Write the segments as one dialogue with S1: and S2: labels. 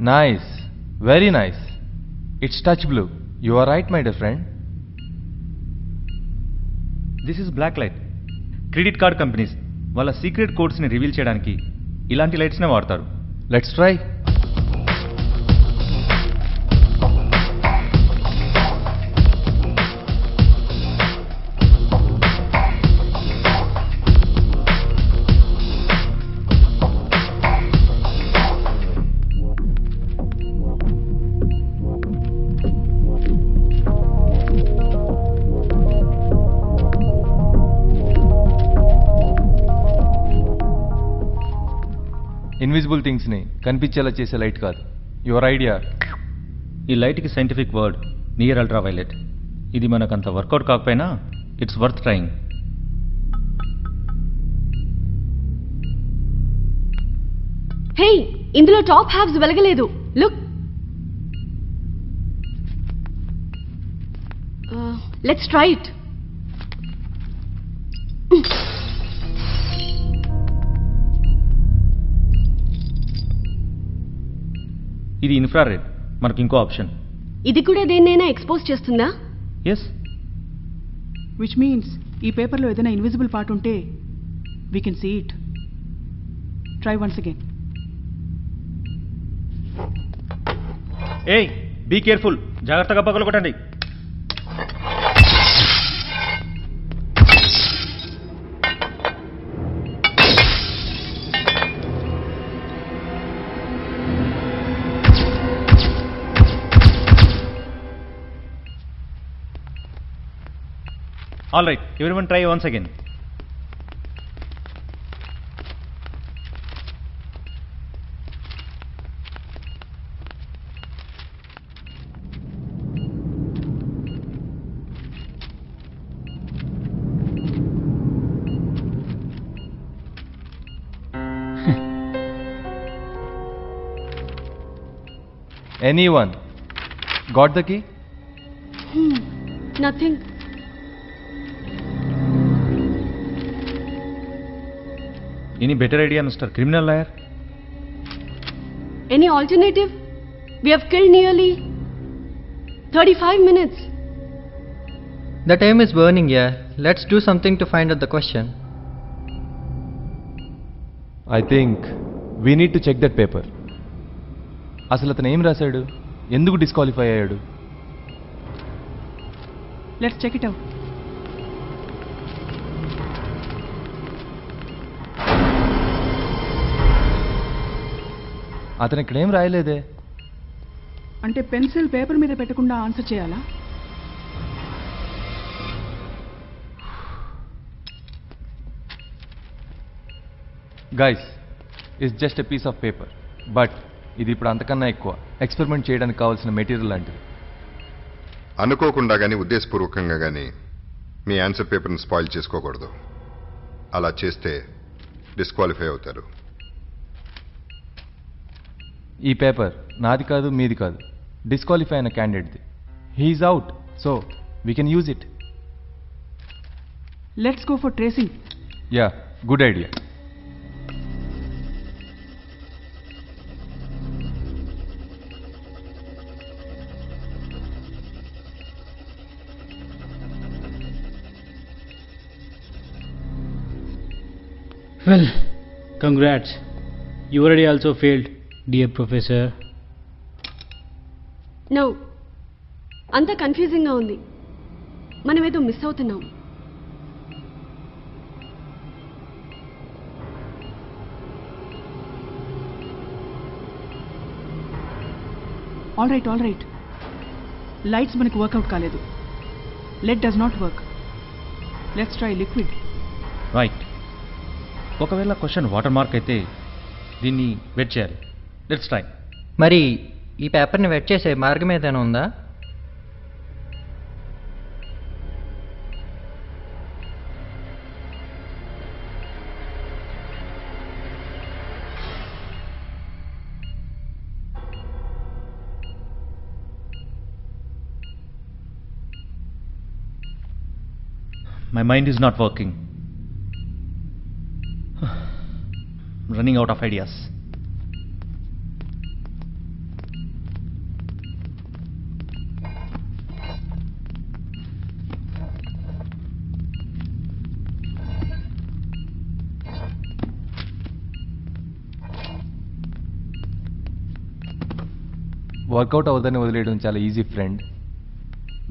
S1: Nice. Very nice. It's touch blue. You are right, my dear friend.
S2: This is black light. Credit card companies వాళ్ళ secret కోడ్స్ని reveal చేయడానికి ఇలాంటి లైట్స్నే వాడతారు.
S1: Let's try. Invisible థింగ్స్ని కనిపించేలా చేసే light కాదు. Your idea.
S2: ఈ లైట్కి scientific word near ultraviolet. ఇది మనకంత వర్కౌట్ కాకపోయినా ఇట్స్ వర్త్ ట్రయింగ్.
S3: హే, ఇందులో టాప్ హాఫ్స్ వెలగలేదు. లుక్. Let's try it.
S2: ఇది ఇన్ఫ్రారెడ్. మనకు ఇంకో ఆప్షన్.
S3: ఇది కూడా దేన్నైనా ఎక్స్పోజ్ చేస్తుందా?
S2: ఎస్.
S4: విచ్ మీన్స్ ఈ పేపర్లో ఏదైనా ఇన్విజిబుల్ పార్ట్ ఉంటే we can see it. Try once again.
S2: ఏయ్, బీ కేర్ఫుల్. జాగ్రత్తగా పగలు కొట్టండి. All right, everyone try once again.
S1: Anyone got the key?
S3: Nothing.
S2: Any better idea, Mr. Criminal Lawyer?
S3: Any alternative? We have killed nearly 35 minutes.
S5: The time is burning here. Let's do something to find out the question.
S1: I think we need to check that paper. అసలు అతను ఏం రాశాడు? ఎందుకు disqualify అయ్యాడు?
S4: Let's check it out.
S1: అతను ఇక్కడ ఏం రాయలేదే.
S4: అంటే పెన్సిల్ పేపర్ మీద పెట్టకుండా ఆన్సర్ చేయాలా?
S1: Guys, it's just a piece of paper. But ఇది ఇప్పుడు అంతకన్నా ఎక్కువ. ఎక్స్పెరిమెంట్ చేయడానికి కావాల్సిన మెటీరియల్ లాంటిది.
S6: అనుకోకుండా కానీ ఉద్దేశపూర్వకంగా కానీ మీ ఆన్సర్ పేపర్ని స్పాయిల్ చేసుకోకూడదు. అలా చేస్తే డిస్క్వాలిఫై అవుతారు.
S1: ఈ పేపర్ నాది కాదు, మీది కాదు. డిస్క్వాలిఫై అయిన క్యాండిడేట్ది. He is out, so we can use it.
S4: Let's go for tracing.
S1: Yeah, good idea.
S7: Well, congrats. You already also failed, dear professor.
S3: No. అంతా కన్ఫ్యూజింగ్గా ఉంది. మనం ఏదో మిస్ అవుతున్నాం.
S4: All right. లైట్స్ మనకు వర్కౌట్ కాలేదు. LED does not work. Let's try liquid.
S2: Right. ఒకవేళ question watermark అయితే దీన్ని వెట్ చేయాలి. Let's try.
S5: మరి ఈ పేపర్ని వెట్ చేసే మార్గం ఏదైనా ఉందా?
S2: My mind is not working. Running out of ideas.
S1: Work out అవ్వదని వదిలేయడం చాలా easy friend.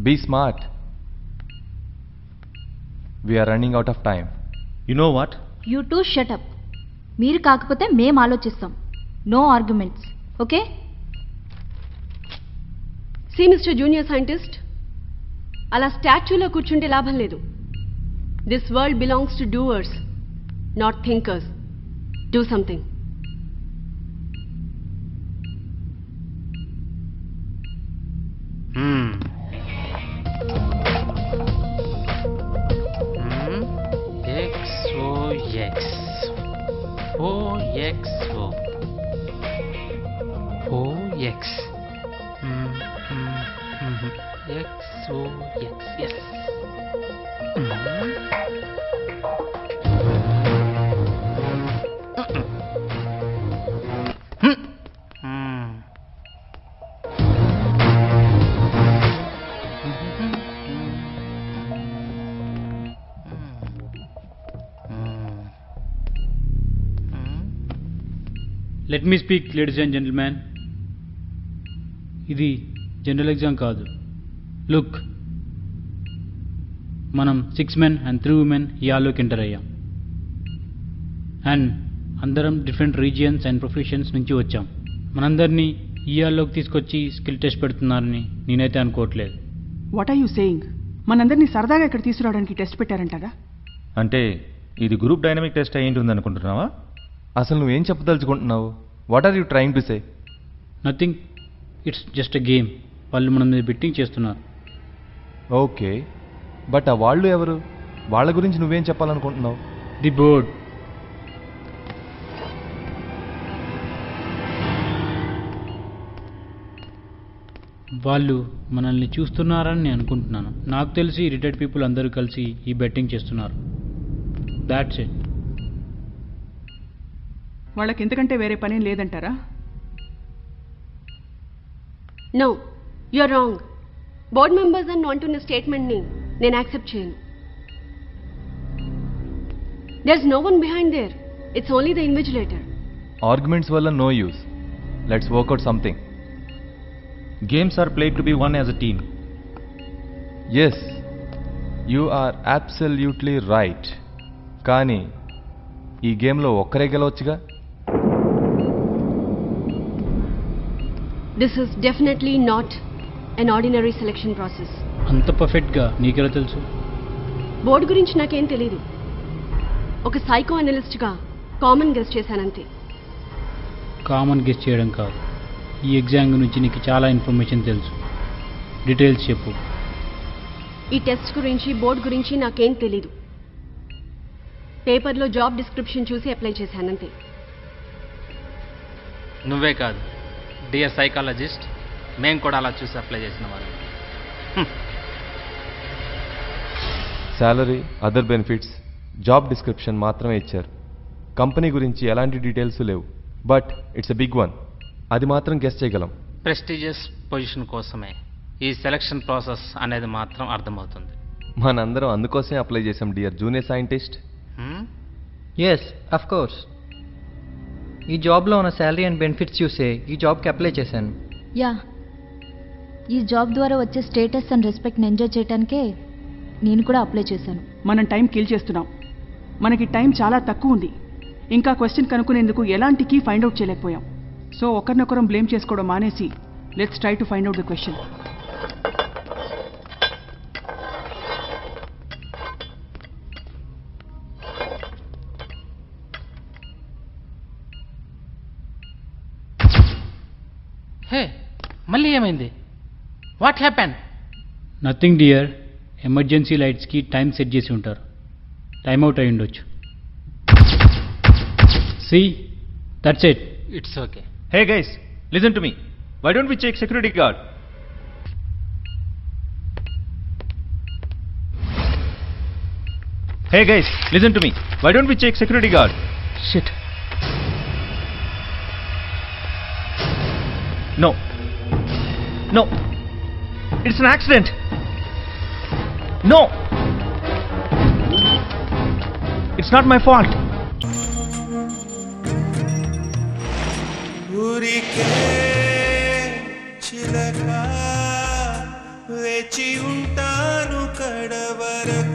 S1: Be smart. We're running out of time.
S2: You know what?
S8: You too shut up. మీరు కాకపోతే మేం ఆలోచిస్తాం. No arguments, okay?
S3: See mister junior scientist, అలా స్టాచ్యూలో కూర్చుంటే లాభం లేదు. This world belongs to doers, not thinkers. Do something.
S7: Let me speak, ladies and gentlemen. ఇది జనరల్ ఎగ్జామ్ కాదు. లుక్, మనం 6 men and 3 women ఈ హాల్లోకి ఎంటర్ అయ్యాం. అండ్ అందరం డిఫరెంట్ రీజియన్స్ అండ్ ప్రొఫెషన్స్ నుంచి వచ్చాం. మనందరినీ ఈ హాల్లోకి తీసుకొచ్చి స్కిల్ టెస్ట్ పెడుతున్నారని నేనైతే అనుకోవట్లేదు.
S4: What are you saying? మనందరినీ సరదాగా ఇక్కడ తీసుకురావడానికి టెస్ట్ పెట్టారంటారా?
S2: అంటే ఇది గ్రూప్ డైనమిక్ టెస్ట్ అయ్యి ఉంటుంది అనుకుంటున్నావా?
S1: అసలు నువ్వేం చెప్పదలుచుకుంటున్నావు? What are you trying to say?
S7: Nothing, it's just a game. వాళ్ళు మన మీద బెట్టింగ్ చేస్తున్నారు.
S1: ఓకే, బట్ ఆ వాళ్ళు ఎవరు? వాళ్ళ గురించి నువ్వేం చెప్పాలనుకుంటున్నావు?
S7: The board. వాళ్ళు మనల్ని చూస్తున్నారని నేను అనుకుంటున్నాను. నాకు తెలిసి రిటైర్డ్ పీపుల్ అందరూ కలిసి ఈ బెట్టింగ్ చేస్తున్నారు. That's it.
S4: వాళ్ళకి ఎంతకంటే వేరే పనేం లేదంటారా?
S3: No, you are wrong. Board members అని అంటున్న స్టేట్మెంట్ని నేను యాక్సెప్ట్ చేయను. There is no one behind there. It's only the invigilator.
S1: Arguments వల్ల no use. Let's work out something.
S2: Games are played to be won as a team.
S1: Yes, you are absolutely right. కానీ ఈ గేమ్లో ఒక్కరే గెలవచ్చుగా.
S3: This is definitely not an ordinary selection process.
S7: అంత పర్ఫెక్ట్గా నీకెలా తెలుసు?
S3: బోర్డు గురించి నాకేం తెలీదు. ఒక సైకో అనలిస్ట్గా కామన్ గెస్ చేశానంతే.
S7: కామన్ గెస్ చేయడం కాదు. ఈ ఎగ్జామ్ గురించి నీకు చాలా ఇన్ఫర్మేషన్ తెలుసు. డీటెయిల్స్ చెప్పు.
S3: ఈ టెస్ట్ గురించి, బోర్డు గురించి నాకేం తెలీదు. పేపర్లో జాబ్ డిస్క్రిప్షన్ చూసి అప్లై చేశానంతే.
S9: నువ్వే కాదు, డియర్ సైకాలజిస్ట్, మేము కూడా అలా చూసి అప్లై చేసిన వాళ్ళు.
S1: Salary, other benefits, job description మాత్రమే ఇచ్చారు. కంపెనీ గురించి ఎలాంటి డీటెయిల్స్ లేవు. But it's a big one. అది మాత్రం గెస్ చేయగలం.
S9: ప్రెస్టీజియస్ పొజిషన్ కోసమే ఈ సెలక్షన్ ప్రాసెస్ అనేది మాత్రం అర్థమవుతుంది.
S1: మనందరం అందుకోసమే అప్లై చేసాం dear junior scientist.
S5: Yes, of course. ఈ జాబ్లో ఉన్న శాలరీ అండ్ బెనిఫిట్స్ చూసే ఈ జాబ్కి అప్లై చేశాను.
S8: యా, ఈ జాబ్ ద్వారా వచ్చే స్టేటస్ అండ్ రెస్పెక్ట్ని ఎంజాయ్ చేయడానికే నేను కూడా అప్లై చేశాను.
S4: మనం టైం కిల్ చేస్తున్నాం. మనకి టైం చాలా తక్కువ ఉంది. ఇంకా క్వశ్చన్ కనుక్కునేందుకు ఎలాంటి కీ ఫైండ్ అవుట్ చేయలేకపోయాం. సో ఒకరినొకరం బ్లేమ్ చేసుకోవడం మానేసి let's try to find out the question.
S9: Hey, మళ్ళీ ఏమైంది? What happen?
S7: Nothing dear. Emergency లైట్స్కి టైం సెట్ చేసి ఉంటారు. టైం అవుట్ అయి ఉండొచ్చు. See, that's it.
S9: It's okay.
S2: Hey guys, listen to me. Why don't we check security guard? Hey guys, listen to me. Why don't we check security guard?
S7: Shit.
S2: No. No. It's an accident. No. It's not my fault.
S10: చిలక వేచి ఉంటాను కడవరకు